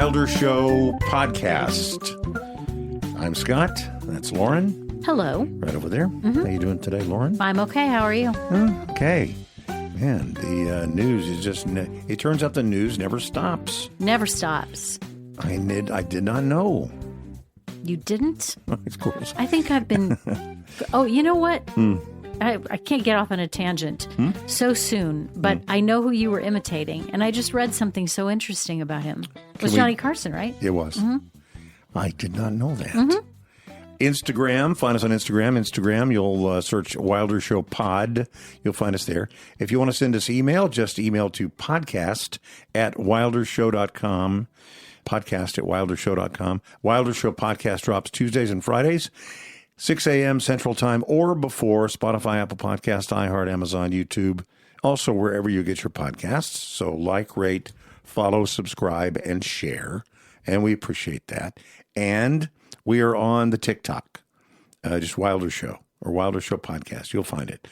Wilder Show podcast. I'm Scott. That's Lauren. Hello. Right over there. How you doing today, Lauren? I'm okay. How are you? Okay. Man, the news is just, it turns out the news never stops. Never stops. I did not know. You didn't? Of course. I think I've been... Oh, you know what? I can't get off on a tangent so soon, but I know who you were imitating, and I just read something so interesting about him. It was Johnny Carson, right? It was. I did not know that. Instagram, find us on Instagram. You'll search Wilder Show Pod. You'll find us there. If you want to send us email, just email to podcast@wildershow.com. Podcast@wildershow.com. Wilder Show podcast drops Tuesdays and Fridays, 6 a.m. Central Time or before. Spotify, Apple Podcasts, iHeart, Amazon, YouTube. Also wherever you get your podcasts. So like, rate, follow, subscribe, and share. And we appreciate that. And we are on the TikTok, just Wilder Show or Wilder Show Podcast. You'll find it.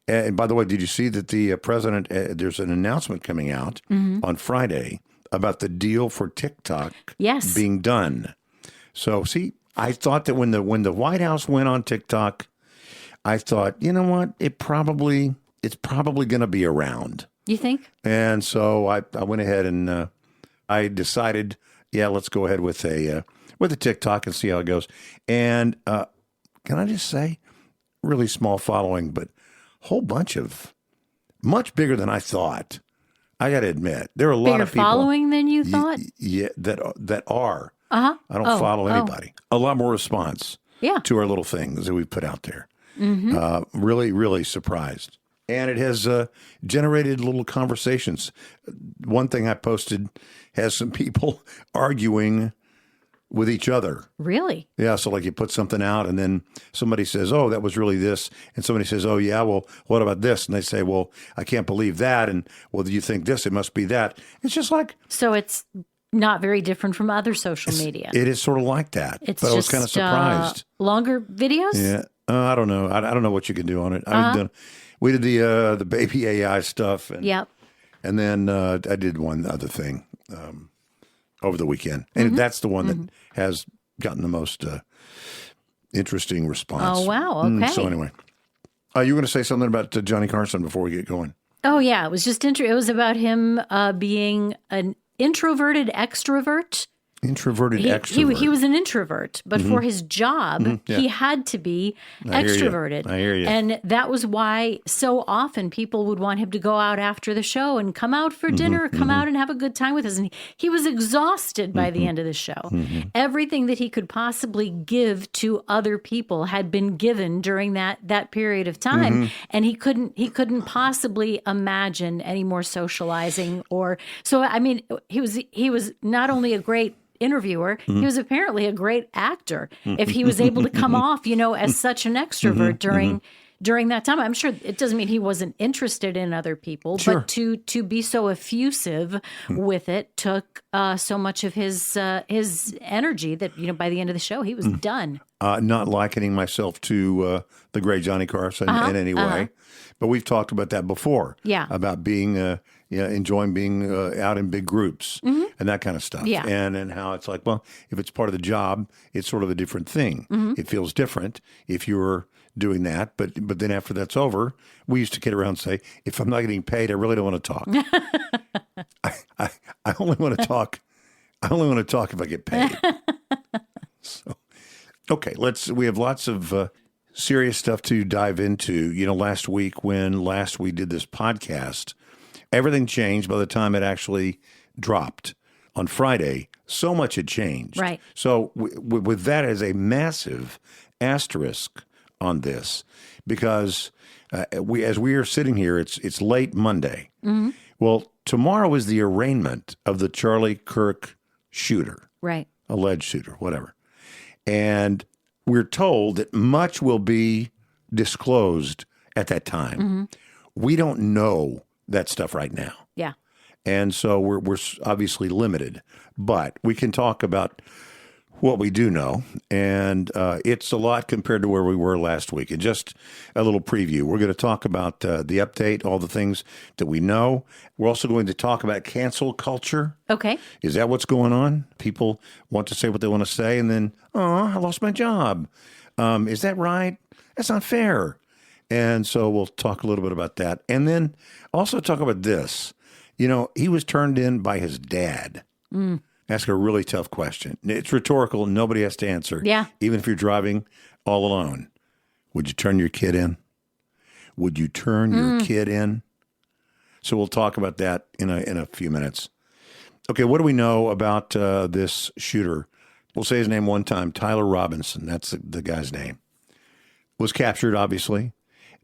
And by the way, did you see that the president, there's an announcement coming out on Friday about the deal for TikTok being done? So, see, I thought that when the White House went on TikTok, I thought, you know what, it's probably going to be around. You think? And so I went ahead and I decided, let's go ahead with a TikTok and see how it goes. And can I just say, really small following, but whole bunch of, much bigger than I thought. I got to admit, there are a lot of people. Bigger following than you thought? That are. Uh-huh. I don't follow anybody. A lot more response to our little things that we've put out there. Really, really surprised. And it has generated little conversations. One thing I posted has some people arguing with each other. Really? Yeah, so like you put something out and then somebody says, oh, that was really this. And somebody says, oh, yeah, well, what about this? And they say, well, I can't believe that. And, well, do you think this? It must be that. It's just like... So it's not very different from other social media. It is sort of like that. It's but I was kind of surprised. Longer videos? Yeah. I don't know. I don't know what you can do on it. We did the baby AI stuff. And, and then I did one other thing over the weekend. And that's the one that has gotten the most interesting response. Oh, wow. Okay. So anyway, you were going to say something about Johnny Carson before we get going. Oh, yeah. It was just it was about him being an introverted extrovert. Introverted extrovert. He was an introvert, but for his job, he had to be extroverted. I hear you. And that was why so often people would want him to go out after the show and come out for dinner, come out and have a good time with us. And he was exhausted by the end of the show. Everything that he could possibly give to other people had been given during that period of time. And he couldn't possibly imagine any more socializing so I mean, he was not only a great interviewer, he was apparently a great actor if he was able to come off, as such an extrovert during that time. I'm sure it doesn't mean he wasn't interested in other people, but to be so effusive with it took so much of his energy that, by the end of the show, he was done. Not likening myself to the great Johnny Carson in any way, but we've talked about that before. Yeah. About being enjoying being out in big groups and that kind of stuff. Yeah. And how it's like, well, if it's part of the job, it's sort of a different thing. It feels different if you're doing that. But then after that's over, we used to kid around and say, if I'm not getting paid, I really don't want to talk. I only want to talk. I only want to talk if I get paid. So, okay, we have lots of serious stuff to dive into. Last week when we did this podcast, everything changed by the time it actually dropped on Friday. So much had changed. Right. So with that as a massive asterisk on this, because as we are sitting here, it's late Monday. Well, tomorrow is the arraignment of the Charlie Kirk shooter. Right. Alleged shooter, whatever. And we're told that much will be disclosed at that time. We don't know that stuff right now. Yeah. And so we're obviously limited, but we can talk about what we do know, and it's a lot compared to where we were last week. And just a little preview. We're going to talk about the update, all the things that we know. We're also going to talk about cancel culture. Okay. Is that what's going on? People want to say what they want to say, and then, I lost my job. Is that right? That's not fair. And so we'll talk a little bit about that. And then also talk about this. You know, he was turned in by his dad. Ask a really tough question. It's rhetorical. Nobody has to answer. Yeah. Even if you're driving all alone. Would you turn your kid in? Would you turn your kid in? So we'll talk about that in a few minutes. Okay, what do we know about this shooter? We'll say his name one time. Tyler Robinson. That's the guy's name. Was captured, obviously.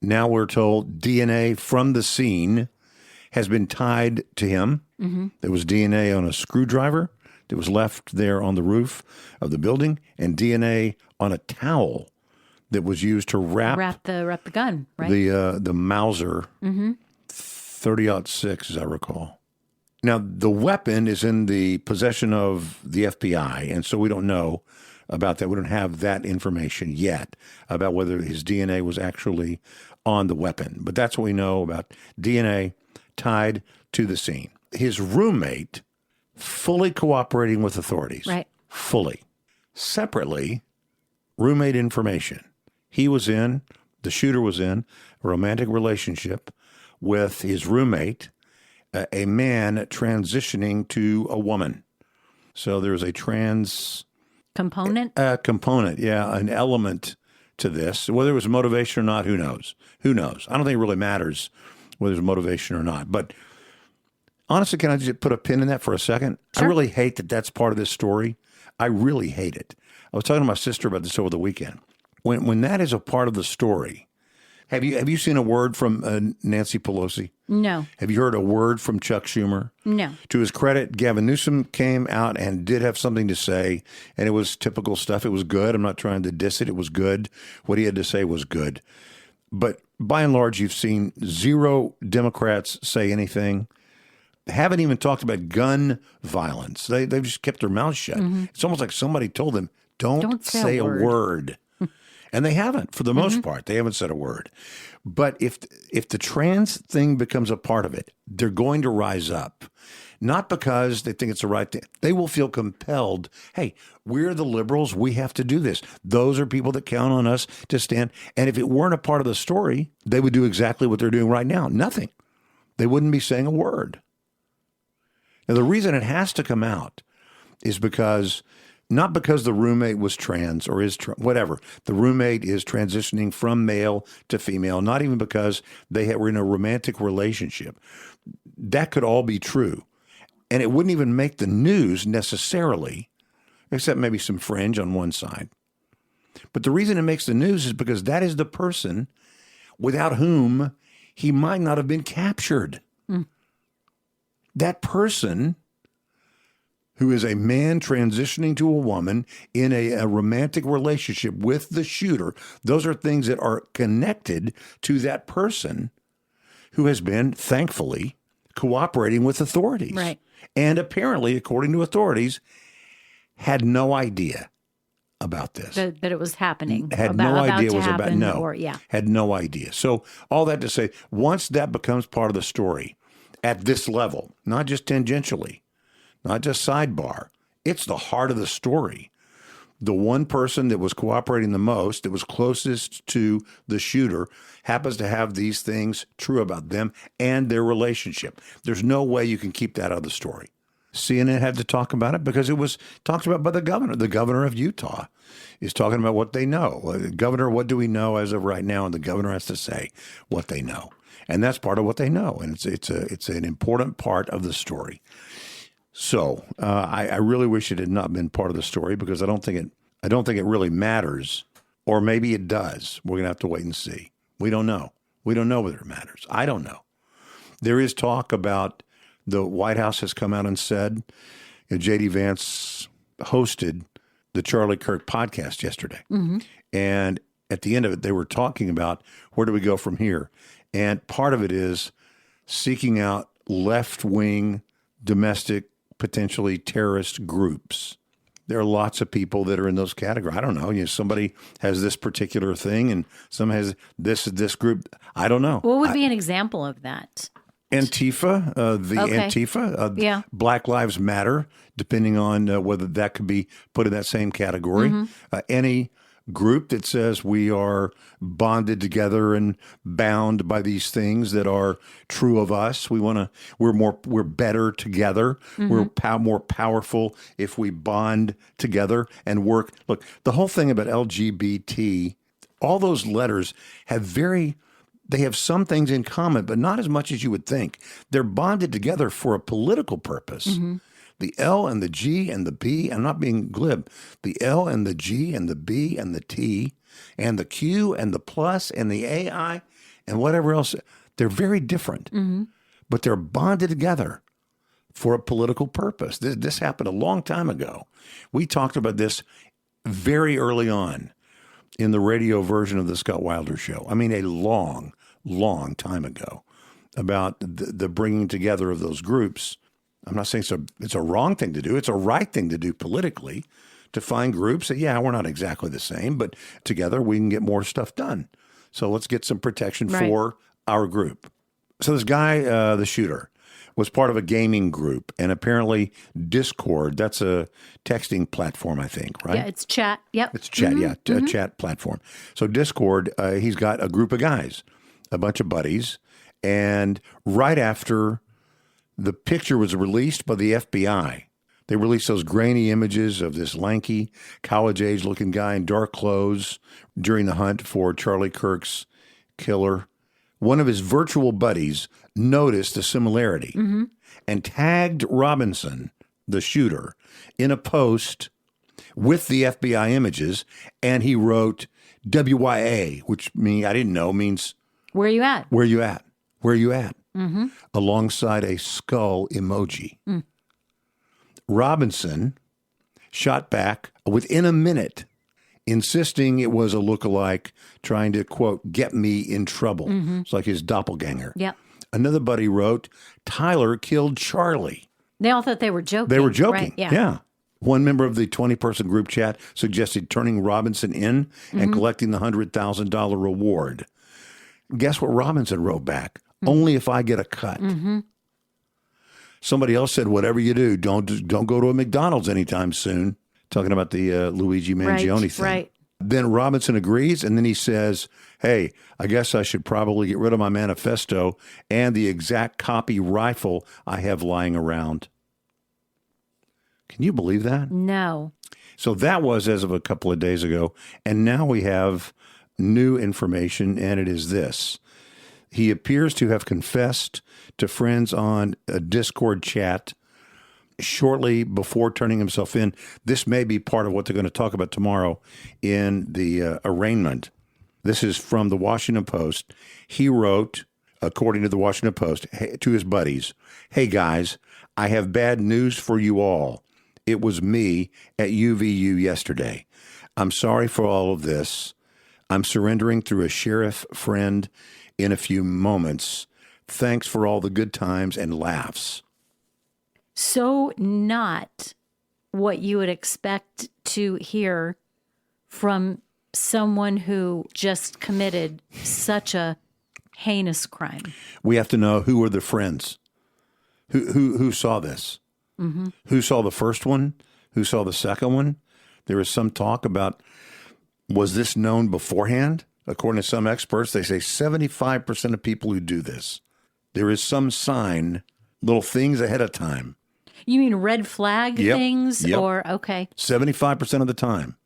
Now we're told DNA from the scene has been tied to him. There was DNA on a screwdriver that was left there on the roof of the building, and DNA on a towel that was used to wrap the gun, right? The Mauser 30-06, as I recall. Now, the weapon is in the possession of the FBI, and so we don't know about that. We don't have that information yet about whether his DNA was actually on the weapon. But that's what we know about DNA tied to the scene. His roommate fully cooperating with authorities. Right. Fully. Separately, roommate information. The shooter was in a romantic relationship with his roommate, a man transitioning to a woman. So there's a trans component? An element to this. Whether it was motivation or not, who knows? Who knows? I don't think it really matters whether there's motivation or not. But honestly, can I just put a pin in that for a second? Sure. I really hate that that's part of this story. I really hate it. I was talking to my sister about this over the weekend. When that is a part of the story, have you seen a word from Nancy Pelosi? No. Have you heard a word from Chuck Schumer? No. To his credit, Gavin Newsom came out and did have something to say, and it was typical stuff. It was good. I'm not trying to diss it. It was good. What he had to say was good. But by and large, you've seen zero Democrats say anything. They haven't even talked about gun violence. They've just kept their mouths shut. It's almost like somebody told them, don't say a word. And they haven't, for the most part. They haven't said a word. But if the trans thing becomes a part of it, they're going to rise up. Not because they think it's the right thing. They will feel compelled. Hey, we're the liberals. We have to do this. Those are people that count on us to stand. And if it weren't a part of the story, they would do exactly what they're doing right now. Nothing. They wouldn't be saying a word. Now, the reason it has to come out is not because the roommate was trans or is whatever. The roommate is transitioning from male to female, not even because they were in a romantic relationship. That could all be true. And it wouldn't even make the news necessarily, except maybe some fringe on one side. But the reason it makes the news is because that is the person without whom he might not have been captured. That person who is a man transitioning to a woman in a romantic relationship with the shooter, those are things that are connected to that person who has been, thankfully, cooperating with authorities. Right. And apparently, according to authorities, had no idea about this. That it was happening. Had no idea it was about, yeah. Had no idea. So all that to say, once that becomes part of the story at this level, not just tangentially, not just sidebar, it's the heart of the story. The one person that was cooperating the most, that was closest to the shooter, happens to have these things true about them and their relationship. There's no way you can keep that out of the story. CNN had to talk about it because it was talked about by the governor. The governor of Utah is talking about what they know. Governor, what do we know as of right now? And the governor has to say what they know. And that's part of what they know. And it's an important part of the story. So I really wish it had not been part of the story because I don't think it really matters, or maybe it does. We're going to have to wait and see. We don't know. We don't know whether it matters. I don't know. There is talk about the White House has come out and said, J.D. Vance hosted the Charlie Kirk podcast yesterday. And at the end of it, they were talking about where do we go from here? And part of it is seeking out left-wing, domestic, potentially terrorist groups. there are lots of people that are in those categories. I don't know. Somebody has this particular thing and some has this group. I don't know. What would be an example of that? Antifa, Antifa, Black Lives Matter, depending on whether that could be put in that same category. Any group that says we are bonded together and bound by these things that are true of us. We're better together. We're more powerful if we bond together and work. Look, the whole thing about LGBT, all those letters they have some things in common, but not as much as you would think. They're bonded together for a political purpose. The L and the G and the B, I'm not being glib, the L and the G and the B and the T and the Q and the plus and the AI and whatever else, they're very different, but they're bonded together for a political purpose. This happened a long time ago. We talked about this very early on in the radio version of the Scott Wilder Show. I mean, a long, long time ago, about the bringing together of those groups. I'm not saying it's a wrong thing to do. It's a right thing to do politically, to find groups that, we're not exactly the same, but together we can get more stuff done. So let's get some protection for our group. So this guy, the shooter, was part of a gaming group, and apparently Discord, that's a texting platform, I think, right? Yeah, it's chat. Yep. It's chat, a chat platform. So Discord, he's got a group of guys, a bunch of buddies, and right after the picture was released by the FBI, they released those grainy images of this lanky, college-age looking guy in dark clothes during the hunt for Charlie Kirk's killer. One of his virtual buddies noticed a similarity and tagged Robinson, the shooter, in a post with the FBI images, and he wrote WYA, which I didn't know means where you at? Where you at? Where you at? Alongside a skull emoji. Robinson shot back within a minute, insisting it was a lookalike trying to, quote, get me in trouble. It's like his doppelganger. Yep. Another buddy wrote, Tyler killed Charlie. They all thought they were joking. They were joking. Right? Yeah. One member of the 20-person group chat suggested turning Robinson in and collecting the $100,000 reward. Guess what Robinson wrote back? Only if I get a cut. Somebody else said, whatever you do, don't go to a McDonald's anytime soon. Talking about the Luigi Mangione thing. Right. Then Robinson agrees, and then he says, hey, I guess I should probably get rid of my manifesto and the exact copy rifle I have lying around. Can you believe that? No. So that was as of a couple of days ago, and now we have new information, and it is this. He appears to have confessed to friends on a Discord chat shortly before turning himself in. This may be part of what they're going to talk about tomorrow in the arraignment. This is from the Washington Post. He wrote, according to the Washington Post, to his buddies, hey guys, I have bad news for you all. It was me at UVU yesterday. I'm sorry for all of this. I'm surrendering through a sheriff friend in a few moments. Thanks for all the good times and laughs. So not what you would expect to hear from someone who just committed such a heinous crime. We have to know who were the friends. Who saw this? Who saw the first one? Who saw the second one? There was some talk about, was this known beforehand? According to some experts, they say 75% of people who do this, there is some sign, little things ahead of time. You mean red flag things? Yep. Or, okay. 75% of the time.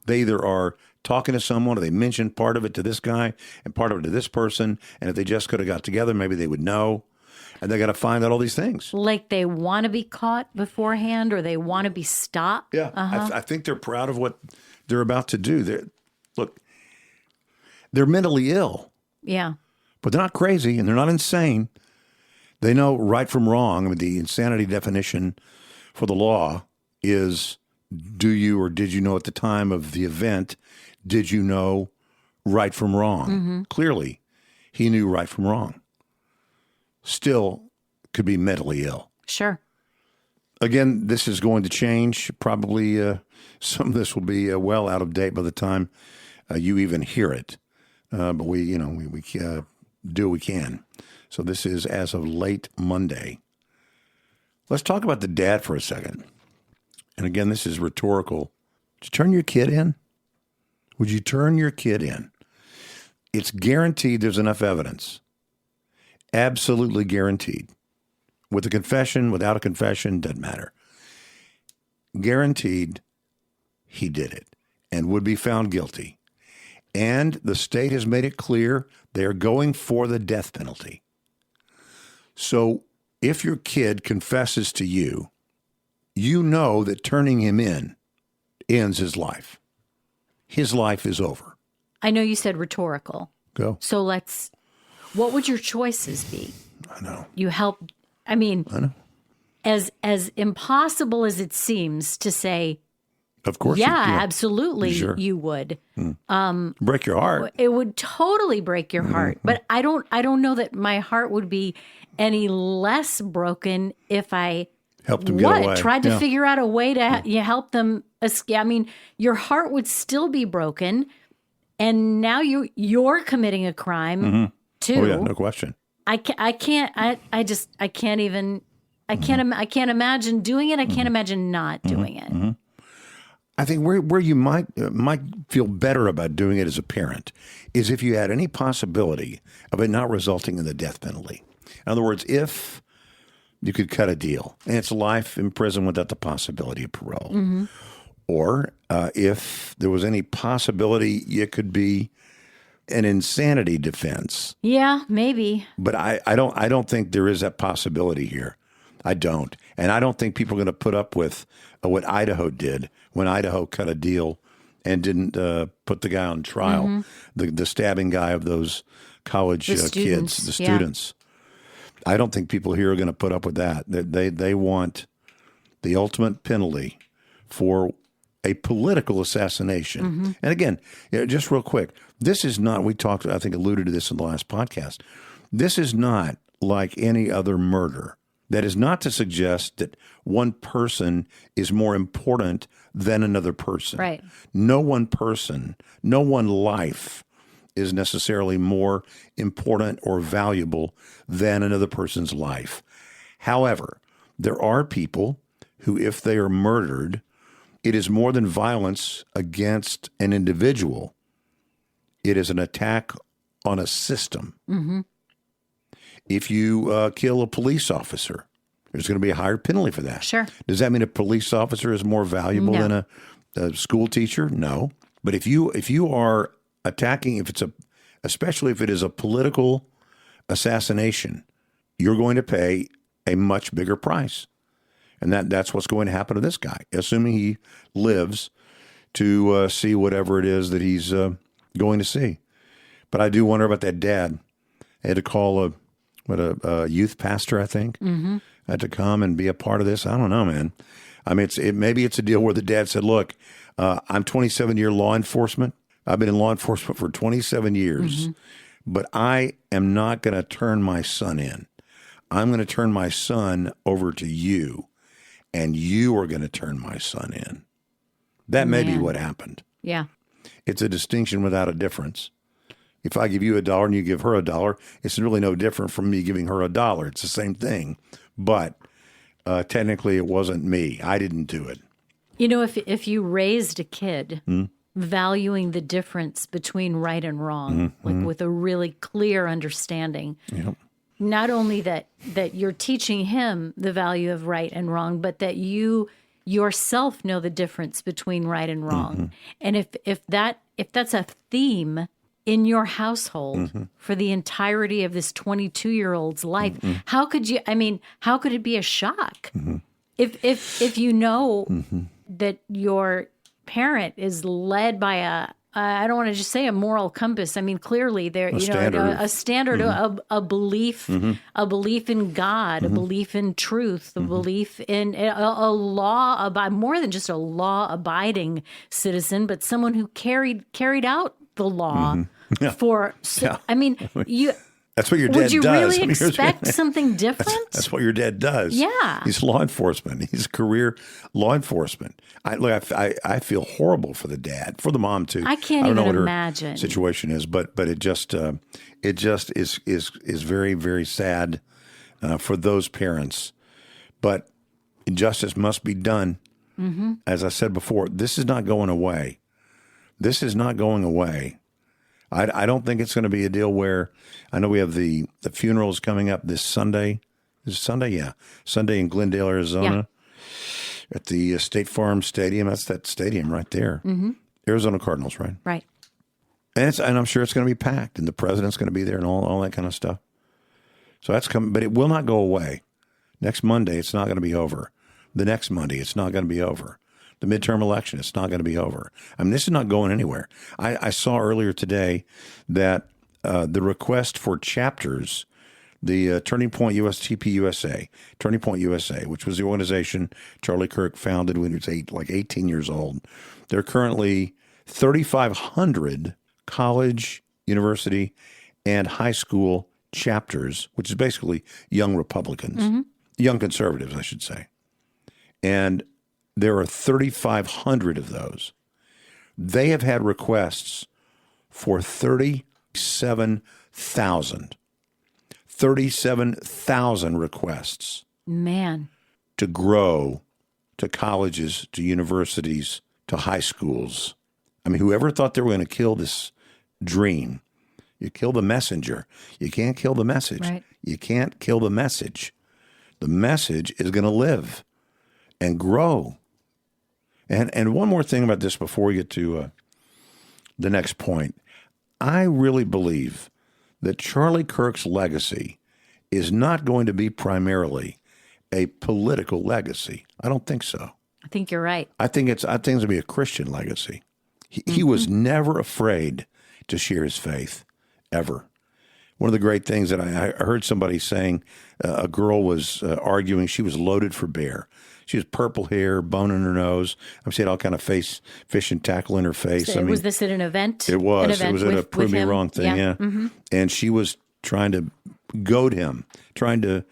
They either are talking to someone or they mention part of it to this guy and part of it to this person. And if they just could have got together, maybe they would know. And they got to find out all these things. Like they want to be caught beforehand or they want to be stopped? Yeah. I think they're proud of what they're about to do. Look, they're mentally ill. Yeah. But they're not crazy and they're not insane. They know right from wrong. I mean, the insanity definition for the law is, do you or did you know at the time of the event, did you know right from wrong? Clearly, he knew right from wrong. Still could be mentally ill. Sure. Again, this is going to change. Probably some of this will be well out of date by the time you even hear it. But we do what we can. So this is as of late Monday. Let's talk about the dad for a second. And again, this is rhetorical. Would you turn your kid in? Would you turn your kid in? It's guaranteed there's enough evidence. Absolutely guaranteed. With a confession, without a confession, doesn't matter. Guaranteed he did it and would be found guilty. And the state has made it clear they're going for the death penalty. So if your kid confesses to you, you know that turning him in ends his life. His life is over. I know you said rhetorical. Go. So what would your choices be? I know. I know. As impossible as it seems to say, of course. Yeah, absolutely, sure. You would. Break your heart. It would totally break your heart. But I don't know that my heart would be any less broken if I helped them get away. Tried to figure out a way to help them escape. I mean, your heart would still be broken, and now you're committing a crime too. Oh yeah, no question. I can't imagine doing it. I can't imagine not doing it. I think where you might feel better about doing it as a parent is if you had any possibility of it not resulting in the death penalty. In other words, if you could cut a deal and it's life in prison without the possibility of parole, or if there was any possibility it could be an insanity defense. Yeah, maybe. But I don't think there is that possibility here. I don't. And I don't think people are going to put up with what Idaho did when Idaho cut a deal and didn't put the guy on trial, the stabbing guy of those college kids, the students. I don't think people here are going to put up with that. They want the ultimate penalty for a political assassination. And again, just real quick, this is not, we talked, I think alluded to this in the last podcast. This is not like any other murder. That is not to suggest that one person is more important than another person. Right. No one person, no one life is necessarily more important or valuable than another person's life. However, there are people who, if they are murdered, it is more than violence against an individual. It is an attack on a system. If you kill a police officer, there's going to be a higher penalty for that. Sure. Does that mean a police officer is more valuable than a school teacher? No. But if you are attacking, especially if it is a political assassination, you're going to pay a much bigger price. And that's what's going to happen to this guy, assuming he lives to see whatever it is that he's going to see. But I do wonder about that dad. I had to call a youth pastor, I think, had to come and be a part of this. I don't know, man. I mean, maybe it's a deal where the dad said, look, I'm 27-year law enforcement. I've been in law enforcement for 27 years, but I am not going to turn my son in. I'm going to turn my son over to you, and you are going to turn my son in. That may be what happened. Yeah. It's a distinction without a difference. If I give you $1 and you give her $1, it's really no different from me giving her $1. It's the same thing. But technically it wasn't me. I didn't do it. You know, if you raised a kid valuing the difference between right and wrong, like with a really clear understanding, not only that you're teaching him the value of right and wrong, but that you yourself know the difference between right and wrong. And if that's a theme in your household for the entirety of this 22-year-old's life, how could it be a shock if you know that your parent is led by I don't want to just say a moral compass. I mean, clearly there, a standard, a belief in God, a belief in truth, a belief in a law more than just a law-abiding citizen, but someone who carried out the law I mean, That's what your dad does. Would you really expect something different? That's what your dad does. Yeah. He's law enforcement. He's a career law enforcement. I feel horrible for the dad, for the mom too. I can't don't know even what imagine. Her situation is, but it just is very, very sad for those parents. But justice must be done. Mm-hmm. As I said before, this is not going away. This is not going away. I don't think it's going to be a deal where, I know we have the funerals coming up this Sunday. Is it Sunday? Yeah. Sunday in Glendale, Arizona, at the State Farm Stadium. That's that stadium right there. Mm-hmm. Arizona Cardinals, right? Right. And I'm sure it's going to be packed, and the president's going to be there and all that kind of stuff. So that's coming, but it will not go away. Next Monday, it's not going to be over. The next Monday, it's not going to be over. The midterm election, it's not going to be over. I mean, this is not going anywhere. I saw earlier today that the request for chapters, the Turning Point USA, Turning Point USA, which was the organization Charlie Kirk founded when he was 18 years old. There are currently 3,500 college, university, and high school chapters, which is basically young Republicans, young conservatives, I should say. And there are 3,500 of those. They have had requests for 37,000. 37,000 requests. Man. To grow to colleges, to universities, to high schools. I mean, whoever thought they were going to kill this dream, you kill the messenger. You can't kill the message. Right. You can't kill the message. The message is going to live and grow. And one more thing about this before we get to the next point. I really believe that Charlie Kirk's legacy is not going to be primarily a political legacy. I don't think so. I think you're right. I think it's going to be a Christian legacy. He was never afraid to share his faith, ever. One of the great things that I heard somebody saying, a girl was arguing she was loaded for bear. She has purple hair, bone in her nose. She had all kind of fish and tackle in her face. So was this at an event? It was. An event it was at a Prove Me Wrong thing, yeah. Mm-hmm. And she was trying to goad him, trying to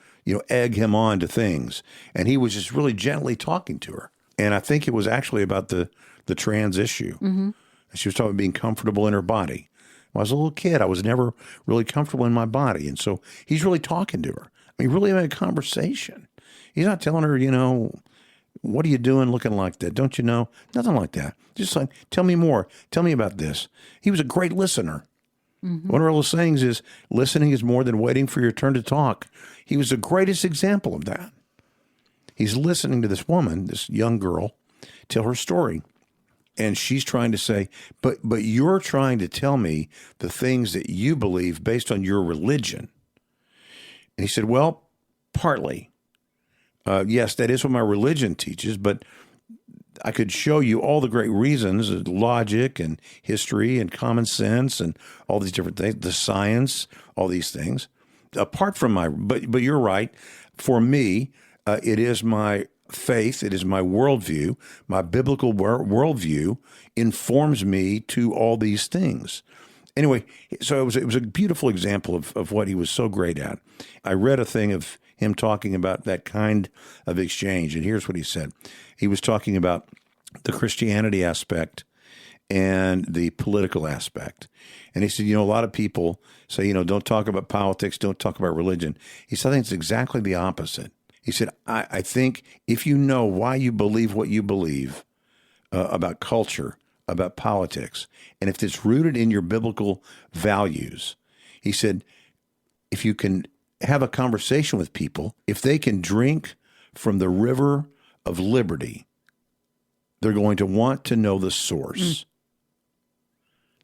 egg him on to things. And he was just really gently talking to her. And I think it was actually about the trans issue. Mm-hmm. She was talking about being comfortable in her body. When I was a little kid, I was never really comfortable in my body. And so he's really talking to her. I mean, really having a conversation. He's not telling her, what are you doing looking like that? Don't you know? Nothing like that. Just like, tell me more. Tell me about this. He was a great listener. Mm-hmm. One of our little sayings is, listening is more than waiting for your turn to talk. He was the greatest example of that. He's listening to this woman, this young girl, tell her story. And she's trying to say, but you're trying to tell me the things that you believe based on your religion. And he said, well, partly. Yes, that is what my religion teaches, but I could show you all the great reasons, logic and history and common sense and all these different things, the science, all these things. Apart from but you're right. For me, it is my faith, it is my worldview, my biblical worldview informs me to all these things. Anyway, so it was a beautiful example of what he was so great at. I read a thing of him talking about that kind of exchange, and here's what he said. He was talking about the Christianity aspect and the political aspect. And he said, a lot of people say, don't talk about politics, don't talk about religion. He said, I think it's exactly the opposite. He said, I think if you know why you believe what you believe about culture, about politics, and if it's rooted in your biblical values, he said, if you can have a conversation with people, if they can drink from the river of liberty, they're going to want to know the source.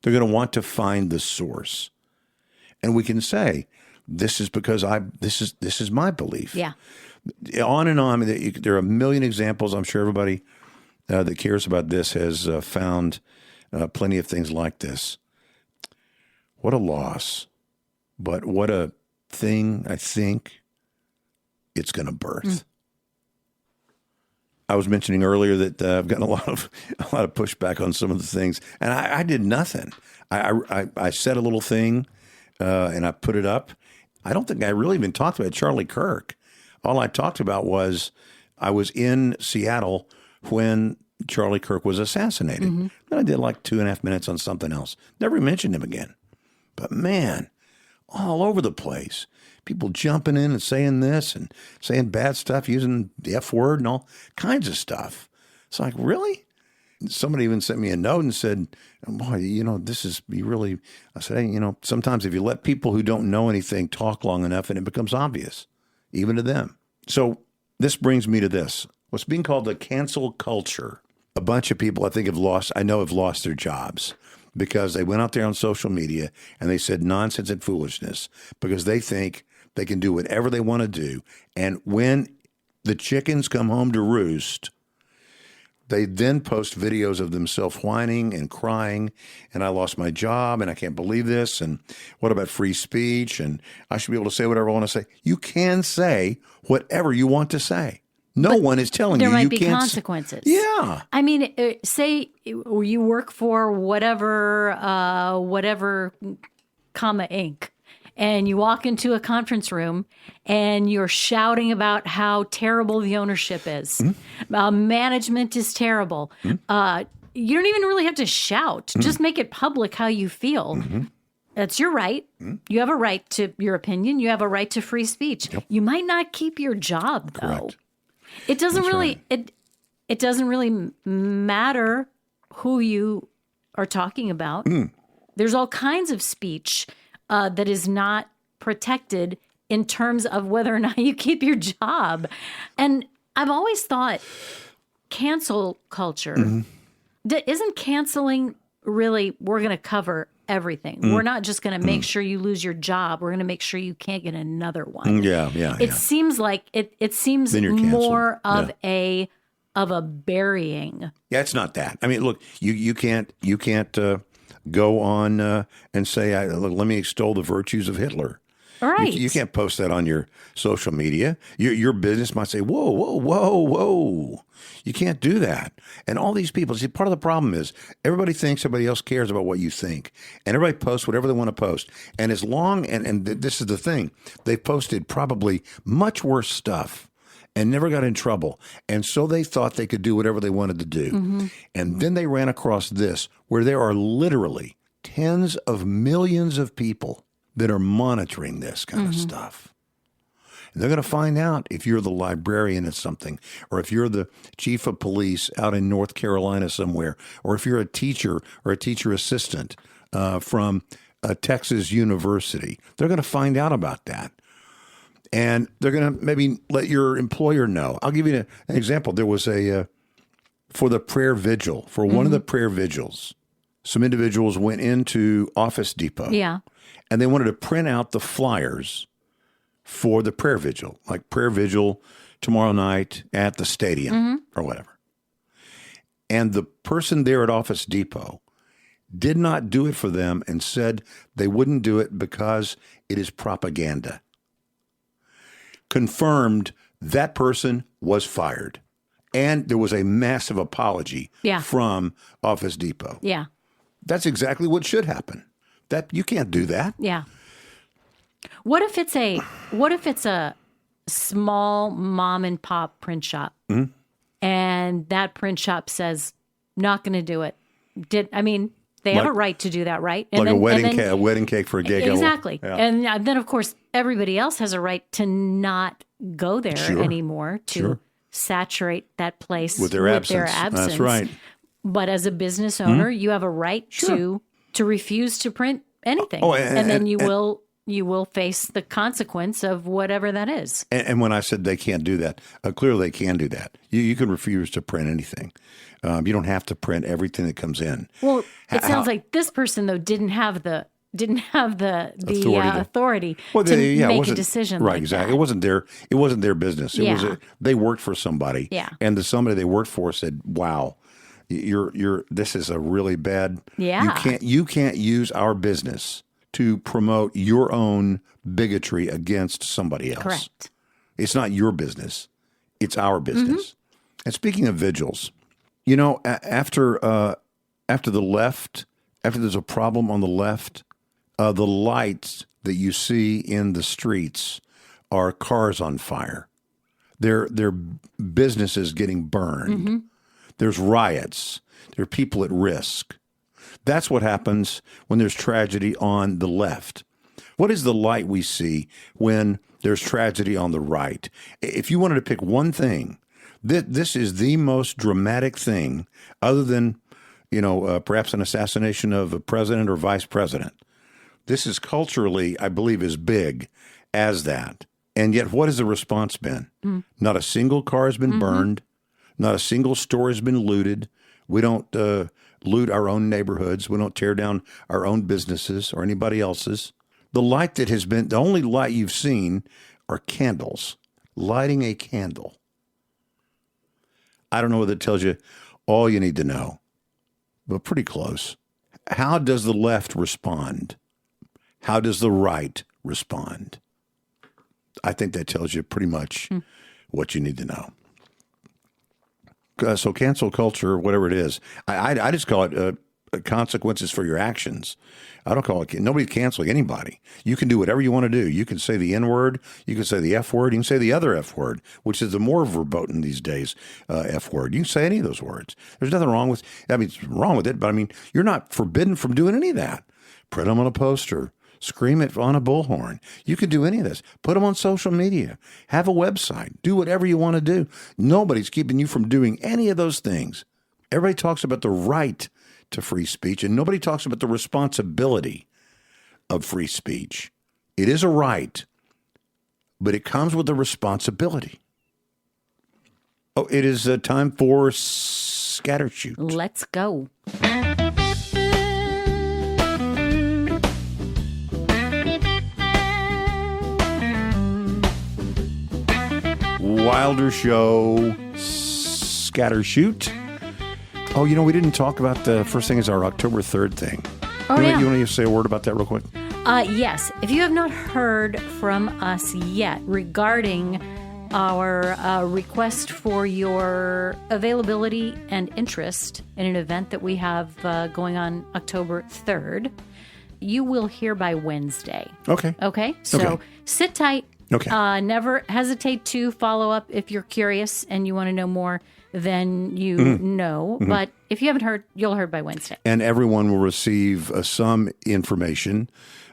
They're going to want to find the source. And we can say, this is because this is my belief. Yeah. On and on. I mean, there are a million examples. I'm sure everybody that cares about this has found plenty of things like this. What a loss. But what a thing I think it's going to birth. I was mentioning earlier that I've gotten a lot of pushback on some of the things, and I did nothing. I said a little thing, and I put it up, I don't think I really even talked about Charlie Kirk. All I talked about was I was in Seattle when Charlie Kirk was assassinated. Then I did like 2.5 minutes on something else. Never mentioned him again. But man, all over the place. People jumping in and saying this and saying bad stuff, using the F word and all kinds of stuff. It's like, really? Somebody even sent me a note and said, boy, this is, you really, I said, hey, sometimes if you let people who don't know anything talk long enough, and it becomes obvious, even to them. So this brings me to this. What's being called the cancel culture. A bunch of people I think have lost their jobs because they went out there on social media and they said nonsense and foolishness because they think they can do whatever they want to do. And when the chickens come home to roost, they then post videos of themselves whining and crying, and I lost my job, and I can't believe this, and what about free speech, and I should be able to say whatever I want to say. You can say whatever you want to say. No one is telling you you can't. There might be consequences. Yeah. I mean, say you work for whatever, comma Inc., and you walk into a conference room and you're shouting about how terrible the ownership is. Management is terrible. You don't even really have to shout. Just make it public how you feel. That's your right. You have a right to your opinion. You have a right to free speech. Yep. You might not keep your job, though. Correct. It doesn't really it doesn't really matter who you are talking about. There's all kinds of speech that is not protected in terms of whether or not you keep your job. And I've always thought cancel culture, isn't canceling really, we're going to cover everything. We're not just going to make sure you lose your job. We're going to make sure you can't get another one. It seems like it seems more of a burying. Yeah, it's not that. I mean, look, you can't go on and say, let me extol the virtues of Hitler. All right. You can't post that on your social media. Your business might say, whoa, whoa, whoa, whoa. You can't do that. And all these people, see, part of the problem is everybody thinks everybody else cares about what you think. And everybody posts whatever they want to post. And as long, and this is the thing, they've posted probably much worse stuff and never got in trouble. And so they thought they could do whatever they wanted to do. And then they ran across this, where there are literally tens of millions of people that are monitoring this kind of stuff. And they're going to find out if you're the librarian at something, or if you're the chief of police out in North Carolina somewhere, or if you're a teacher or a teacher assistant from a Texas university. They're going to find out about that. And they're going to maybe let your employer know. I'll give you an example. There was for the prayer vigil, for one of the prayer vigils, some individuals went into Office Depot. Yeah. And they wanted to print out the flyers for the prayer vigil, like prayer vigil tomorrow night at the stadium or whatever. And the person there at Office Depot did not do it for them and said they wouldn't do it because it is propaganda. Confirmed that person was fired. And there was a massive apology from Office Depot. Yeah. That's exactly what should happen. That you can't do that. Yeah. What if it's a small mom and pop print shop, and that print shop says not going to do it? They have a right to do that, right? And like a wedding cake for a gay couple. Exactly. Yeah. And then of course everybody else has a right to not go there anymore, to saturate that place with their absence. That's right. But as a business owner, you have a right to refuse to print anything, and then you will face the consequence of whatever that is. And when I said they can't do that, clearly they can do that. You can refuse to print anything. You don't have to print everything that comes in. Well, it sounds like this person though didn't have the authority to make a decision. Right, like exactly. That. It wasn't their business. They worked for somebody. Yeah. And the somebody they worked for said, "Wow, this is a really bad. Yeah. You can't use our business to promote your own bigotry against somebody else. Correct. It's not your business. It's our business." And speaking of vigils, after the left, after there's a problem on the left, The lights that you see in the streets are cars on fire. They're businesses getting burned. Mm-hmm. There's riots. There are people at risk. That's what happens when there's tragedy on the left. What is the light we see when there's tragedy on the right? If you wanted to pick one thing, this is the most dramatic thing, other than, perhaps an assassination of a president or vice president. This is culturally, I believe, as big as that. And yet, what has the response been? Not a single car has been burned. Not a single store has been looted. We don't loot our own neighborhoods. We don't tear down our own businesses or anybody else's. The light that has been, the only light you've seen are candles, lighting a candle. I don't know whether it tells you all you need to know, but pretty close. How does the left respond? How does the right respond? I think that tells you pretty much what you need to know. So cancel culture, whatever it is, I just call it consequences for your actions. I don't call it, nobody's canceling anybody. You can do whatever you want to do. You can say the N word, you can say the F word, you can say the other F word, which is the more verboten these days, F word. You can say any of those words. There's nothing wrong with, it's wrong with it, but you're not forbidden from doing any of that. Print them on a poster. Scream it on a bullhorn. You can do any of this. Put them on social media. Have a website. Do whatever you want to do. Nobody's keeping you from doing any of those things. Everybody talks about the right to free speech, and nobody talks about the responsibility of free speech. It is a right, but it comes with a responsibility. Oh, it is time for Scattershoot. Let's go. Wilder Show, Scattershoot. Oh, we didn't talk about the first thing is our October 3rd thing. Oh, You want to say a word about that real quick? Yes. If you have not heard from us yet regarding our request for your availability and interest in an event that we have going on October 3rd, you will hear by Wednesday. Okay. Okay? So sit tight. Okay. Never hesitate to follow up if you're curious and you want to know more than you know. Mm-hmm. But if you haven't heard, you'll hear by Wednesday. And everyone will receive some information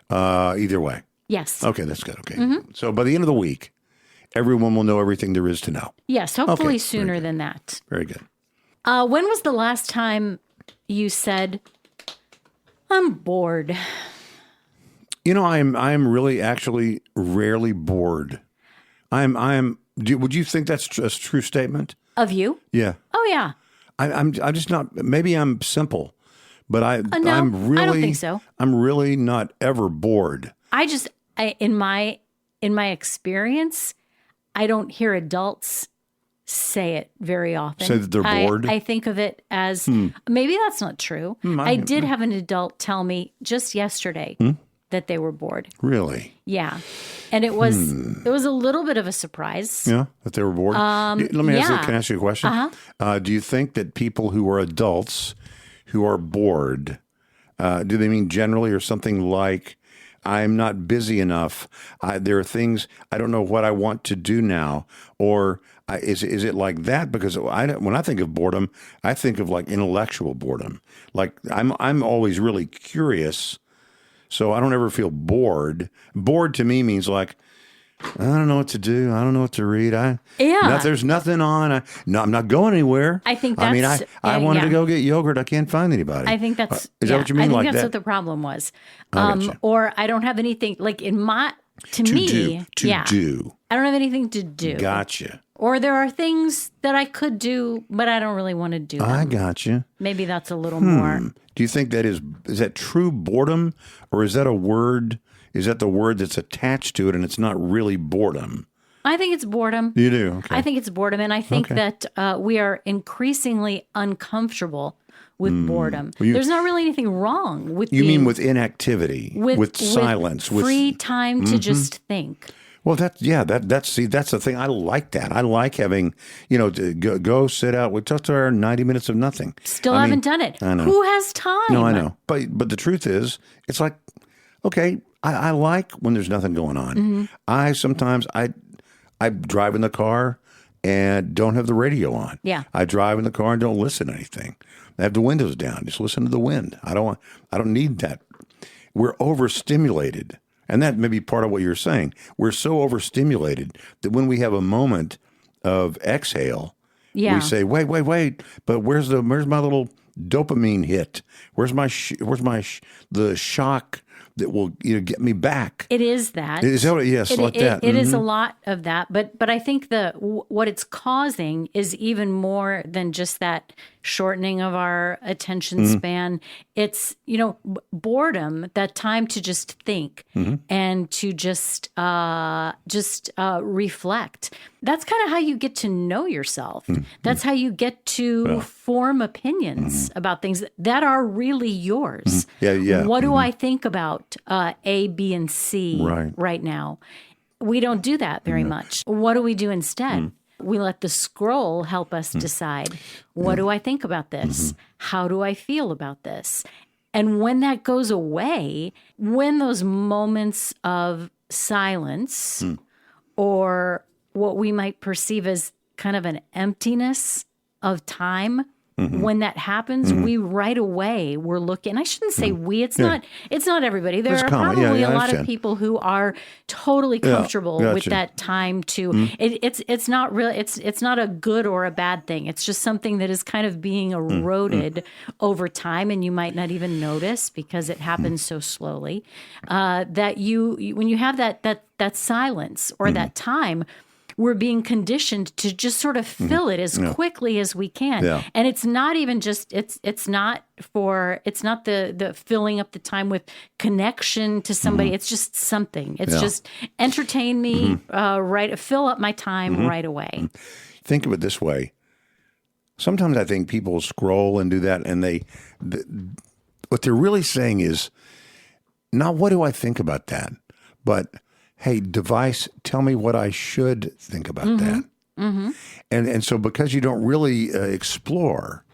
either way. Yes. Okay, that's good. Okay. Mm-hmm. So by the end of the week, everyone will know everything there is to know. Yes, hopefully sooner than that. Very good. When was the last time you said, I'm bored? I'm really actually rarely bored. Would you think that's a true statement? Of you? Yeah. Oh, yeah. I'm just not, maybe I'm simple, but no, I'm really, I don't think so. I'm really not ever bored. In my experience, I don't hear adults say it very often. Say that they're bored? I think of it as, maybe that's not true. I did have an adult tell me just yesterday that they were bored. Really? Yeah. And it was a little bit of a surprise. Yeah, that they were bored? Let me ask you, can I ask you a question? Uh-huh. Do you think that people who are adults who are bored, do they mean generally or something like, I'm not busy enough, there are things, I don't know what I want to do now, or is it like that? Because when I think of boredom, I think of like intellectual boredom. Like I'm always really curious. So I don't ever feel bored. Bored to me means like, I don't know what to do. I don't know what to read. There's nothing on. I'm not going anywhere. I think that's... I wanted to go get yogurt. I can't find anybody. I think that's... Is that what you mean? I think like that's that? what the problem was. Gotcha. Or I don't have anything, like in my... To me, do. I don't have anything to do. Gotcha. Or there are things that I could do, but I don't really want to do them. I gotcha. Maybe that's a little more. Do you think is that true boredom, or is that a word? Is that the word that's attached to it and it's not really boredom? I think it's boredom. You do? Okay. I think it's boredom. And I think that we are increasingly uncomfortable with boredom. There's not really anything wrong with You mean with inactivity, with silence, with free time to just think. Well, that's the thing. I like that. I like having, to go sit out. We took our 90 minutes of nothing. Still haven't done it. I know. Who has time? No, I know. But the truth is, it's like okay, I like when there's nothing going on. Sometimes I drive in the car and don't have the radio on. Yeah. I drive in the car and don't listen to anything. I have the windows down. Just listen to the wind. I don't need that. We're overstimulated. And that may be part of what you're saying. We're so overstimulated that when we have a moment of exhale, we say, wait, but where's my little dopamine hit? Where's the shock that will get me back? It is that. Is that what, yes, like that. It is a lot of that, but I think what it's causing is even more than just that shortening of our attention span. It's boredom, that time to just think and to just reflect. That's kind of how you get to know yourself. That's how you get to form opinions about things that are really yours. What do I think about A, B, and C right now? We don't do that very much. What do we do instead? We let the scroll help us decide, what do I think about this? How do I feel about this? And when that goes away, when those moments of silence or what we might perceive as kind of an emptiness of time, when that happens, we right away we're looking. I shouldn't say we. It's not everybody. There are probably a lot of people who are totally comfortable with that time to. It's not really. It's not a good or a bad thing. It's just something that is kind of being eroded over time, and you might not even notice because it happens so slowly. That when you have that silence or that time, we're being conditioned to just sort of fill it as quickly as we can. And it's not even just, it's not the filling up the time with connection to somebody. It's just something. It's just entertain me, fill up my time right away. Think of it this way. Sometimes I think people scroll and do that, and what they're really saying is not what do I think about that, but hey, device, tell me what I should think about that. And so because you don't really explore,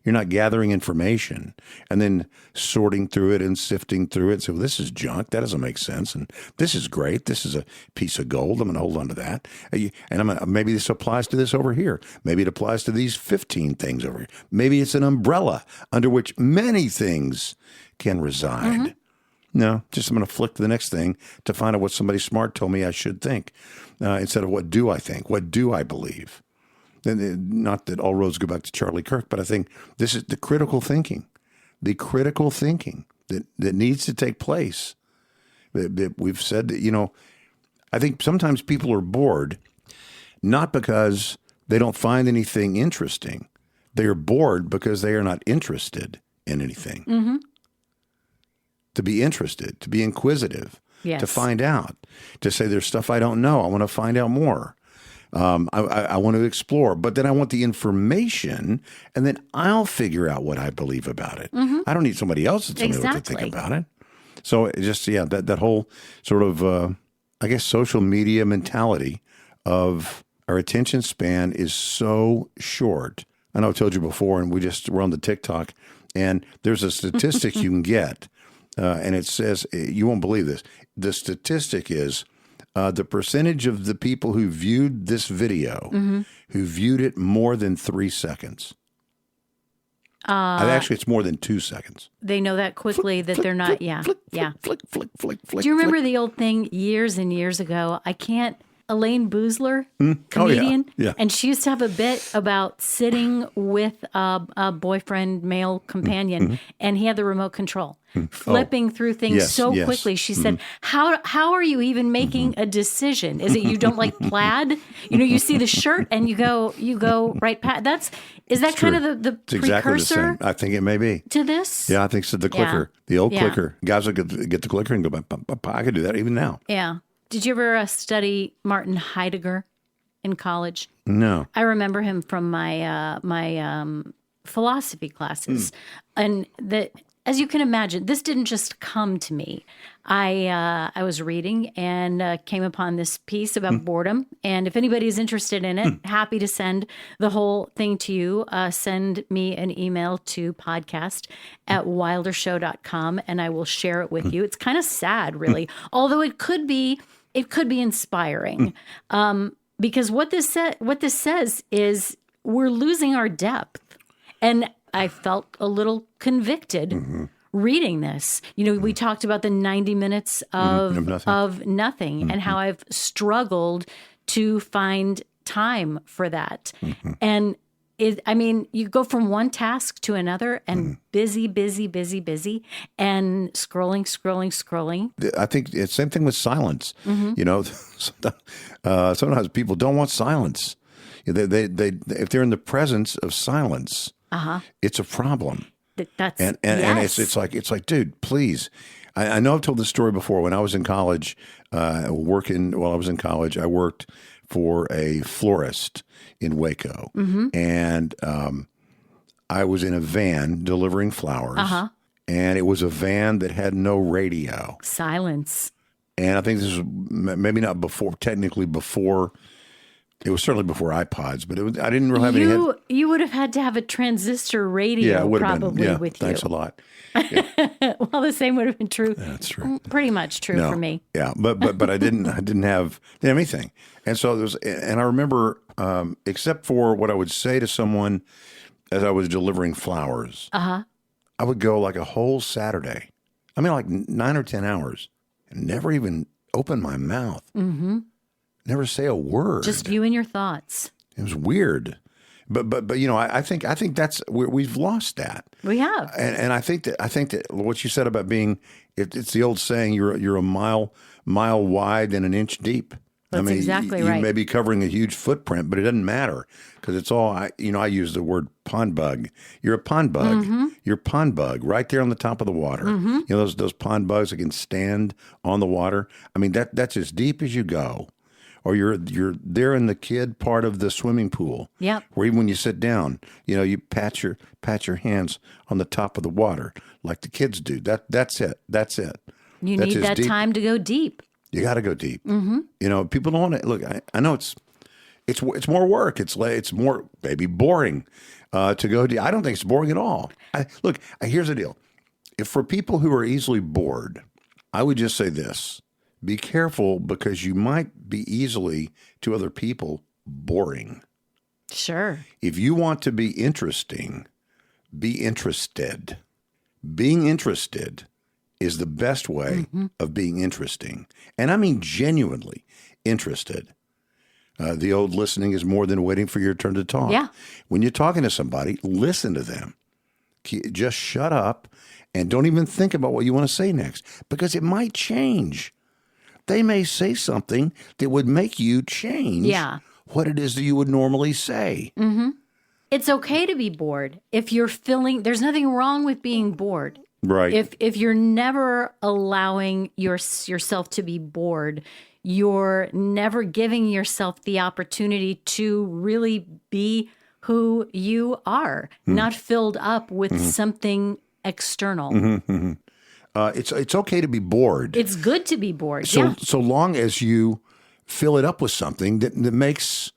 you're not gathering information and then sorting through it and sifting through it. So this is junk. That doesn't make sense. And this is great. This is a piece of gold. I'm going to hold on to that. And maybe this applies to this over here. Maybe it applies to these 15 things over here. Maybe it's an umbrella under which many things can reside. No, just I'm going to flick to the next thing to find out what somebody smart told me I should think instead of what do I think? What do I believe? Not that all roads go back to Charlie Kirk, but I think this is the critical thinking that needs to take place. That we've said that, I think sometimes people are bored not because they don't find anything interesting. They are bored because they are not interested in anything. To be interested, to be inquisitive, to find out, to say there's stuff I don't know. I want to find out more. I want to explore, but then I want the information, and then I'll figure out what I believe about it. I don't need somebody else to tell me what to think about it. So it just, that whole sort of, I guess, social media mentality of our attention span is so short. I know I told you before, and we're on the TikTok, and there's a statistic you can get. And it says, you won't believe this. The statistic is the percentage of the people who viewed this video, who viewed it more than 3 seconds. Actually, it's more than 2 seconds. They know that quickly that they're not, flick. Do you remember the old thing years and years ago? Elaine Boozler, comedian, and she used to have a bit about sitting with a boyfriend, male companion, and he had the remote control, flipping through things so quickly. She said, "How are you even making a decision? Is it you don't like plaid? You see the shirt and you go right past. Is that kind of the precursor? Exactly the same. I think it may be to this. Yeah, I think so. The clicker, the old clicker. Guys will get the clicker and go, I could do that even now. Yeah. Did you ever study Martin Heidegger in college? No. I remember him from my philosophy classes, and as you can imagine, this didn't just come to me. I was reading and came upon this piece about boredom. And if anybody's interested in it, happy to send the whole thing to you. Send me an email to podcast@wildershow.com and I will share it with you. It's kind of sad, really, although it could be inspiring. Because what this says is we're losing our depth. And I felt a little convicted reading this. We talked about the 90 minutes of nothing and how I've struggled to find time for that. And you go from one task to another and busy, and scrolling. I think it's the same thing with silence. Sometimes people don't want silence. They if they're in the presence of silence, it's a problem. And it's like, dude, please. I know I've told this story before. When I was in college, I worked for a florist in Waco, and I was in a van delivering flowers, and it was a van that had no radio. Silence. And I think this was maybe not technically before. It was certainly before iPods, but I didn't really have any. You would have had to have a transistor radio probably with you. Thanks a lot. Yeah. Well, the same would have been true. That's true. Pretty much true for me. Yeah, but I didn't have anything, and so and I remember, except for what I would say to someone as I was delivering flowers, I would go like a whole Saturday. I mean, like 9 or 10 hours, and never even open my mouth. Never say a word. Just you and your thoughts. It was weird, but I think that's we've lost that. We have, and I think that what you said about being it's the old saying you're a mile wide and an inch deep. That's exactly right. You may be covering a huge footprint, but it doesn't matter because it's all I use the word pond bug. You're a pond bug. You're a pond bug right there on the top of the water. Those pond bugs that can stand on the water. I mean that's as deep as you go. Or you're there in the kid part of the swimming pool. Yep. Where even when you sit down, you pat your hands on the top of the water like the kids do. That's it. You need that deep. Time to go deep. You got to go deep. People don't want to look. I know it's more work. It's more maybe boring to go deep. I don't think it's boring at all. Here's the deal. If for people who are easily bored, I would just say this. Be careful because you might be easily, to other people, boring. Sure. If you want to be interesting, be interested. Being interested is the best way of being interesting. And I mean genuinely interested. The old listening is more than waiting for your turn to talk. Yeah. When you're talking to somebody, listen to them. Just shut up and don't even think about what you want to say next because it might change. They may say something that would make you change what it is that you would normally say. It's okay to be bored. If you're there's nothing wrong with being bored. Right. If you're never allowing yourself to be bored, you're never giving yourself the opportunity to really be who you are, not filled up with something external. It's okay to be bored. It's good to be bored. So long as you fill it up with something that makes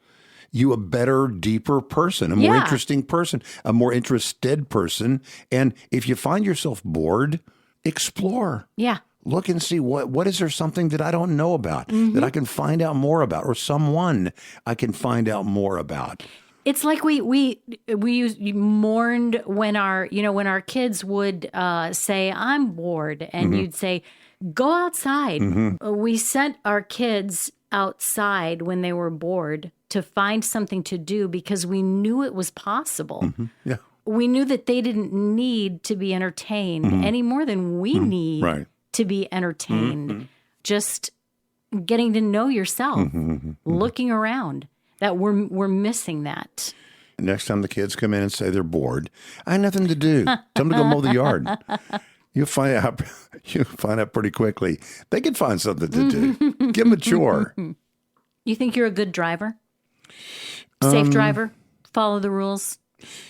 you a better, deeper person, a more interesting person, a more interested person. And if you find yourself bored, explore. Yeah. Look and see what is there something that I don't know about that I can find out more about, or someone I can find out more about. It's like we mourned when our kids would say, "I'm bored," and you'd say, "Go outside." We sent our kids outside when they were bored to find something to do because we knew it was possible. Yeah, we knew that they didn't need to be entertained any more than we need to be entertained. Just getting to know yourself, looking around. That we're missing that. Next time the kids come in and say they're bored, I have nothing to do. Tell them to go mow the yard. You'll find out pretty quickly. They can find something to do. Give them a chore. You think you're a good driver? Safe driver? Follow the rules?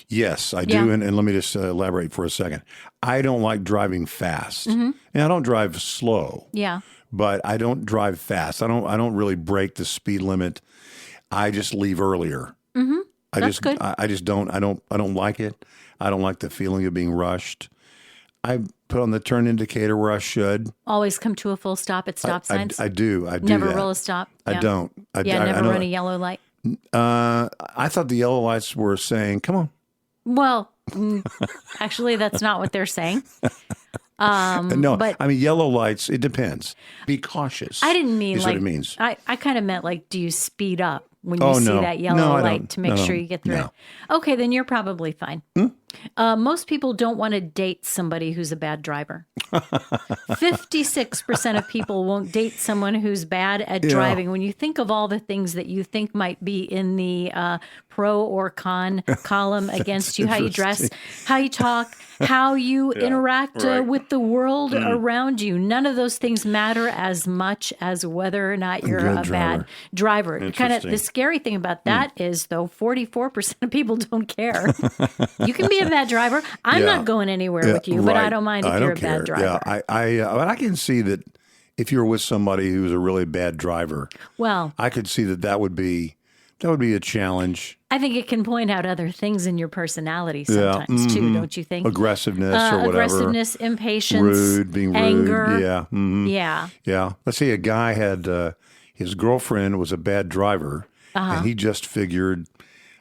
Yes, I do. And let me just elaborate for a second. I don't like driving fast. And I don't drive slow. Yeah. But I don't drive fast. I don't really break the speed limit. I just leave earlier. That's good. I just don't like it. I don't like the feeling of being rushed. I put on the turn indicator where I should. Always come to a full stop at stop signs. I do. Never that. roll a stop. I don't. Never run a yellow light. I thought the yellow lights were saying, "Come on." Well, actually, that's not what they're saying. No, but I mean yellow lights. It depends. Be cautious. I didn't mean is like what it means. I kind of meant like, do you speed up when you see that yellow light to make sure you get through it? Okay, then you're probably fine. Most people don't want to date somebody who's a bad driver. 56% of people won't date someone who's bad at driving. When you think of all the things that you think might be in the pro or con column against you, how you dress, how you talk, how you interact with the world around you, none of those things matter as much as whether or not you're a bad driver. Kind of the scary thing about that is, though, 44% of people don't care. You can be a bad driver. I'm not going anywhere with you, but I don't mind if you're a bad driver. Yeah, but I can see that if you're with somebody who's a really bad driver, well, I could see that would be a challenge. I think it can point out other things in your personality sometimes too, don't you think? Aggressiveness or whatever. Aggressiveness, impatience, rude, being rude. Anger. Yeah. Yeah. Let's say a guy had his girlfriend was a bad driver, and he just figured,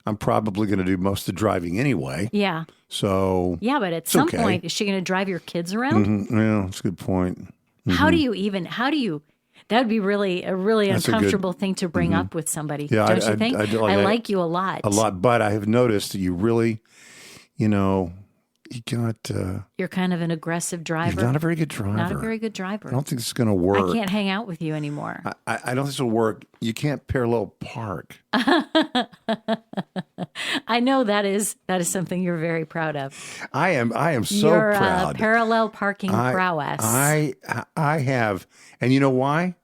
I'm probably going to do most of the driving anyway. Yeah. So yeah, but at some point, is she going to drive your kids around? Yeah, that's a good point. How do you? That would be a really uncomfortable thing to bring up with somebody. Yeah, don't you think? I like you a lot. A lot, but I have noticed that you really, you got. You're kind of an aggressive driver. You're not a very good driver. Not a very good driver. I don't think this is going to work. I can't hang out with you anymore. I don't think this will work. You can't parallel park. I know that is something you're very proud of. I am so proud. Parallel parking prowess. I have, and you know why?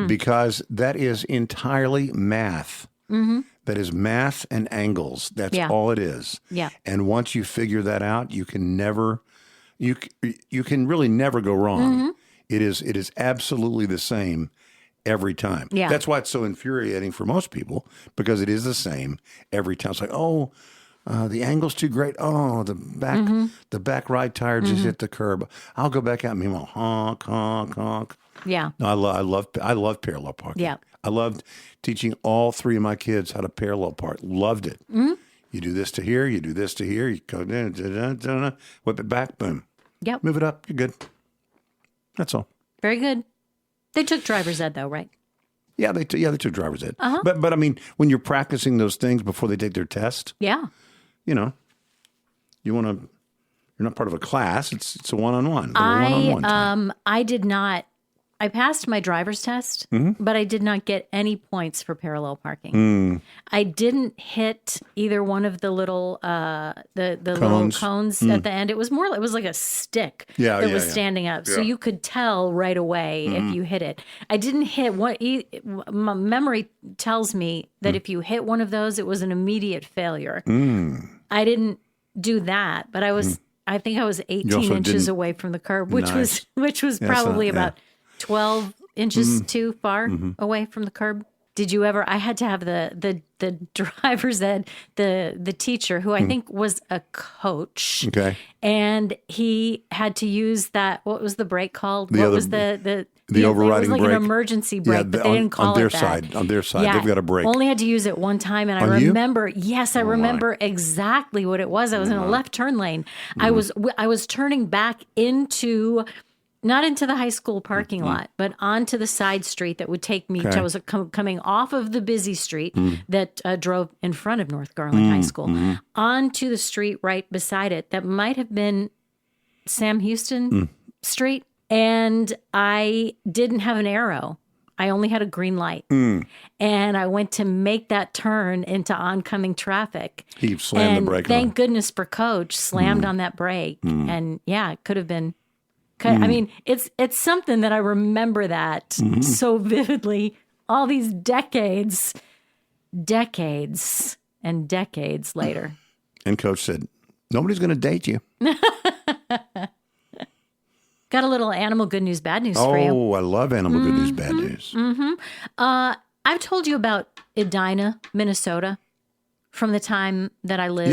Because that is entirely math. That is math and angles. That's all it is. Yeah. And once you figure that out, you can really never go wrong. It is absolutely the same every time. Yeah. That's why it's so infuriating for most people, because it is the same every time. It's like, the angle's too great. Oh, the back right tire just hit the curb. I'll go back out and meanwhile, honk, honk, honk. Yeah. No, I love parallel parking. Yeah. I loved teaching all three of my kids how to parallel park. Loved it. You do this to here, you do this to here, you go whip it back, boom. Yep. Move it up, you're good. That's all. Very good. They took driver's ed though, right? Yeah, they took driver's ed. But I mean, when you're practicing those things before they take their test, you're not part of a class. It's a one-on-one. I did not. I passed my driver's test, but I did not get any points for parallel parking. I didn't hit either one of the little little cones at the end. It was like a stick that was standing up, so you could tell right away if you hit it. I didn't hit one. My memory tells me that if you hit one of those, it was an immediate failure. I didn't do that, but I think I was 18 inches away from the curb, which was probably about 12 inches too far away from the curb. Did you ever? I had to have the driver's ed, the teacher who I think was a coach. Okay. And he had to use that. What was the brake called? What was the overriding brake? It was like an emergency brake, but they didn't call it that. On their side, they've got a brake. Only had to use it one time, and I remember. Yes, I remember exactly what it was. I was in a left turn lane. I was turning back into. Not into the high school parking lot, but onto the side street that would take me to, I was coming off of the busy street that drove in front of North Garland High School, onto the street right beside it that might have been Sam Houston Street. And I didn't have an arrow. I only had a green light. And I went to make that turn into oncoming traffic. He slammed the brake on. Thank goodness for Coach, slammed on that brake. And it could have been... I mean, it's something that I remember that so vividly all these decades and decades later. And Coach said, nobody's going to date you. Got a little animal good news, bad news for you. Oh, I love animal good news, bad news. I've told you about Edina, Minnesota, from the time that I lived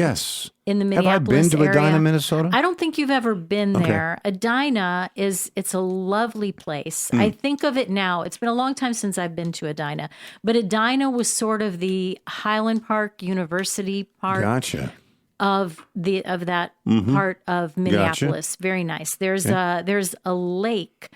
in the Minneapolis area. Have I been to Edina, Minnesota? I don't think you've ever been there. Edina it's a lovely place. I think of it now. It's been a long time since I've been to Edina, but Edina was sort of the Highland Park University part. Of that part of Minneapolis. Very nice. There's a lake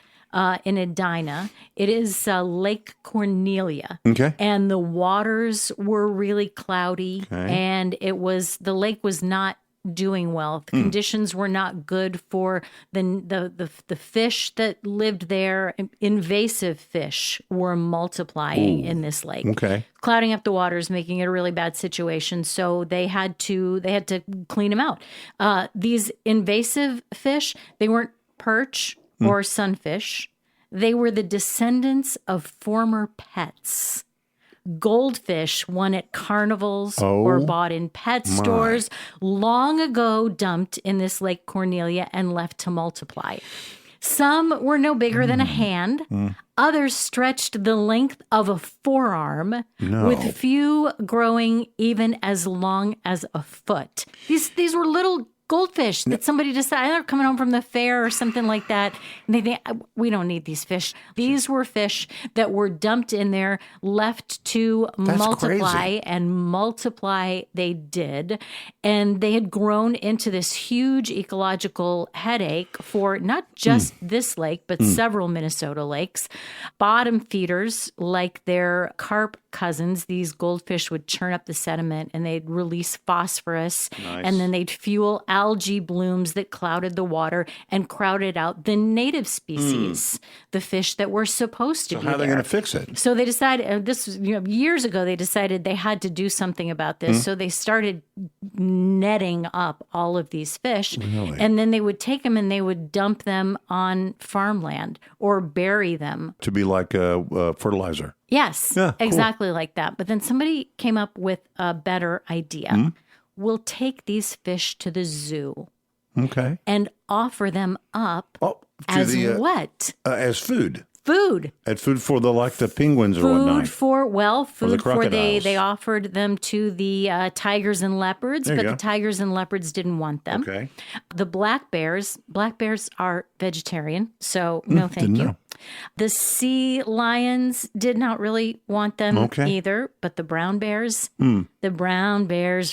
in Edina. It is Lake Cornelia. Okay. And the waters were really cloudy, and the lake was not doing well. The conditions were not good for the fish that lived there. Invasive fish were multiplying in this lake. Okay. Clouding up the waters, making it a really bad situation. So they had to clean them out. These invasive fish, they weren't perch or sunfish. They were the descendants of former pets. Goldfish won at carnivals or bought in pet stores, long ago dumped in this Lake Cornelia and left to multiply. Some were no bigger than a hand. Others stretched the length of a forearm, with few growing even as long as a foot. These were little goldfish that somebody decided they're coming home from the fair or something like that. And they think, we don't need these fish. These were fish that were dumped in there, left to multiply, and multiply they did. And they had grown into this huge ecological headache for not just this lake, but several Minnesota lakes. Bottom feeders, like their carp cousins, these goldfish would churn up the sediment and they'd release phosphorus, and then they'd fuel algae blooms that clouded the water and crowded out the native species, the fish that were supposed to be there. So how are they going to fix it? So they decided, years ago, they decided they had to do something about this. So they started netting up all of these fish. Really? And then they would take them and they would dump them on farmland or bury them. To be like fertilizer. Yes, exactly like that. But then somebody came up with a better idea. We'll take these fish to the zoo. Okay. And offer them up as what? As food. Food. At food for the penguins or whatnot. Food for they offered them to the tigers and leopards, but the tigers and leopards didn't want them. Okay. The black bears are vegetarian, so no thank you. The sea lions did not really want them either, but the brown bears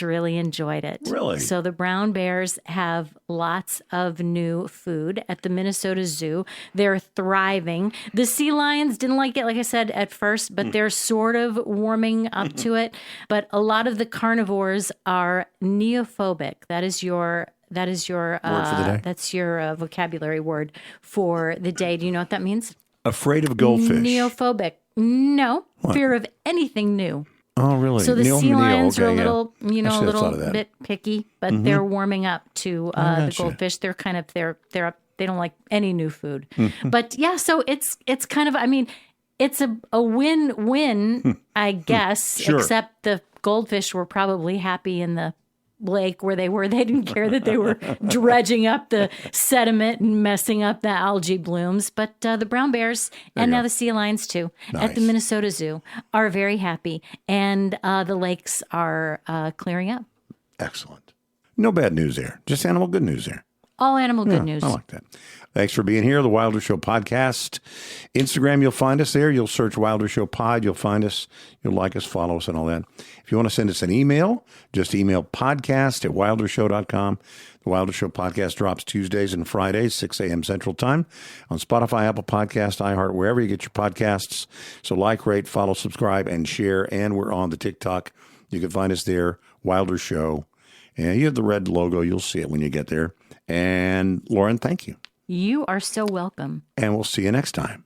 really enjoyed it. Really? So the brown bears have lots of new food at the Minnesota Zoo. They're thriving. The sea lions didn't like it, like I said, at first, but they're sort of warming up to it. But a lot of the carnivores are neophobic. That is your word for the day? That's your vocabulary word for the day. Do you know what that means? Afraid of goldfish. Neophobic. No. What? Fear of anything new. Oh, really? So the sea lions are a little, a little bit picky, but they're warming up to the goldfish. They're kind of they don't like any new food. But yeah, so it's kind of, it's a win-win, I guess, except the goldfish were probably happy in the lake where they were. They didn't care that they were dredging up the sediment and messing up the algae blooms. But the brown bears and now the sea lions too at the Minnesota Zoo are very happy. And the lakes are clearing up. Excellent. No bad news there. Just animal good news there. All animal good news. I like that. Thanks for being here. The Wilder Show podcast. Instagram, you'll find us there. You'll search Wilder Show Pod. You'll find us. You'll like us, follow us, and all that. If you want to send us an email, just email podcast@wildershow.com. The Wilder Show podcast drops Tuesdays and Fridays, 6 a.m. Central Time on Spotify, Apple Podcasts, iHeart, wherever you get your podcasts. So like, rate, follow, subscribe, and share. And we're on the TikTok. You can find us there, Wilder Show. And you have the red logo. You'll see it when you get there. And Lauren, thank you. You are so welcome. And we'll see you next time.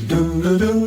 do do do